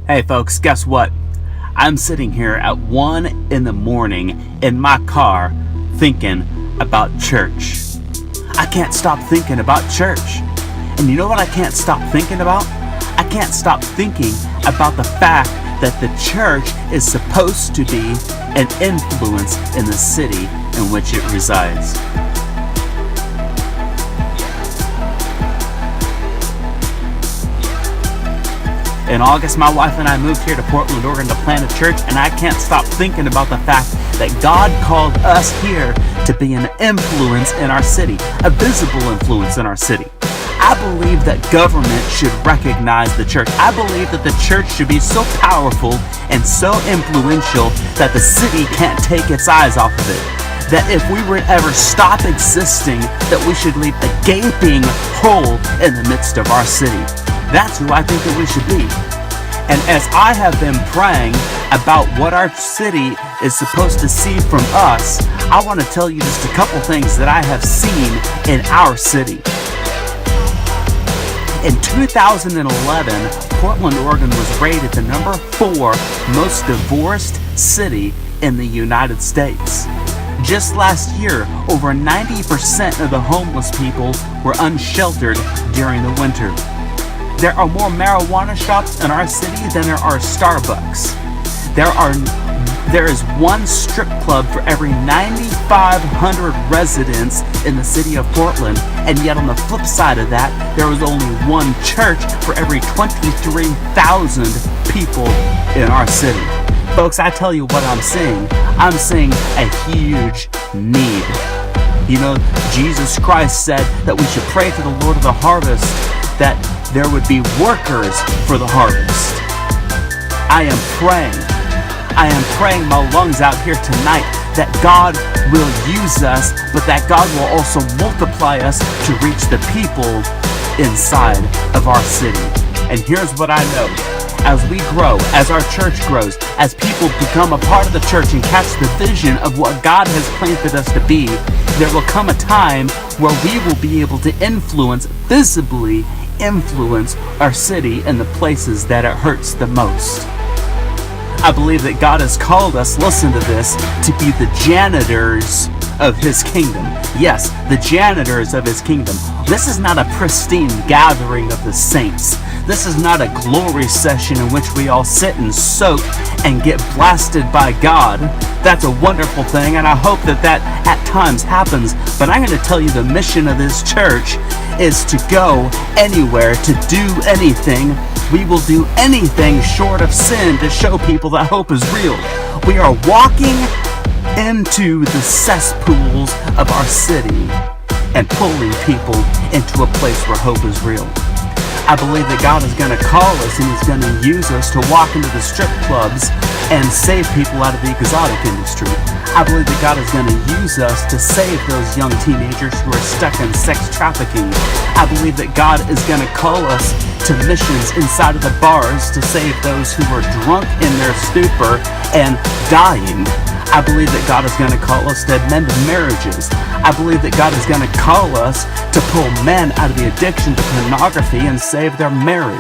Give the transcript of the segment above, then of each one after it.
Hey folks, guess what? I'm sitting here at 1 in the morning in my car thinking about church. I can't stop thinking about church. And you know what I can't stop thinking about? I can't stop thinking about the fact that the church is supposed to be an influence in the city in which it resides. In August, my wife and I moved here to Portland, Oregon to plant a church, and I can't stop thinking about the fact that God called us here to be an influence in our city, a visible influence in our city. I believe that government should recognize the church. I believe that the church should be so powerful and so influential that the city can't take its eyes off of it. That if we were to ever stop existing, that we should leave a gaping hole in the midst of our city. That's who I think that we should be. And as I have been praying about what our city is supposed to see from us, I want to tell you just a couple things that I have seen in our city. In 2011, Portland, Oregon was rated the number 4 most divorced city in the United States. Just last year, over 90% of the homeless people were unsheltered during the winter. There are more marijuana shops in our city than there are Starbucks. There is one strip club for every 9,500 residents in the city of Portland, and yet on the flip side of that, there is only one church for every 23,000 people in our city. Folks, I tell you what I'm seeing. I'm seeing a huge need. You know, Jesus Christ said that we should pray to the Lord of the harvest that there would be workers for the harvest. I am praying my lungs out here tonight that God will use us, but that God will also multiply us to reach the people inside of our city. And here's what I know. As we grow, as our church grows, as people become a part of the church and catch the vision of what God has planted us to be, there will come a time where we will be able to visibly influence our city in the places that it hurts the most. I believe that God has called us, listen to this, to be the janitors of His kingdom. Yes, the janitors of His kingdom. This is not a pristine gathering of the saints. This is not a glory session in which we all sit and soak and get blasted by God. That's a wonderful thing, and I hope that at times happens. But I'm going to tell you the mission of this church is to go anywhere, to do anything. We will do anything short of sin to show people that hope is real. We are walking into the cesspools of our city and pulling people into a place where hope is real. I believe that God is going to call us and He's going to use us to walk into the strip clubs and save people out of the exotic industry. I believe that God is going to use us to save those young teenagers who are stuck in sex trafficking. I believe that God is going to call us to missions inside of the bars to save those who are drunk in their stupor and dying. I believe that God is going to call us to mend marriages. I believe that God is going to call us to pull men out of the addiction to pornography and save their marriage.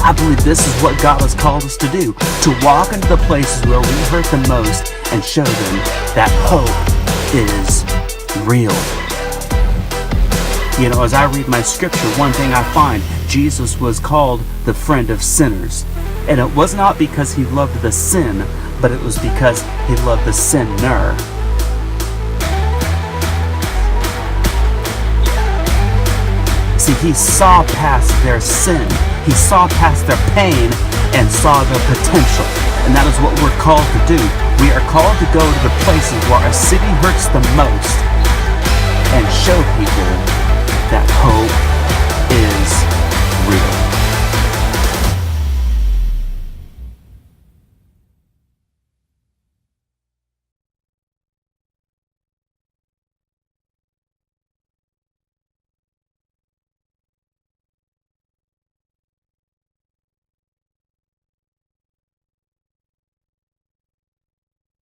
I believe this is what God has called us to do, to walk into the places where we hurt the most and show them that hope is real. You know, as I read my scripture, one thing I find, Jesus was called the friend of sinners. And it was not because He loved the sin, but it was because He loved the sinner. See, He saw past their sin. He saw past their pain and saw their potential. And that is what we're called to do. We are called to go to the places where our city hurts the most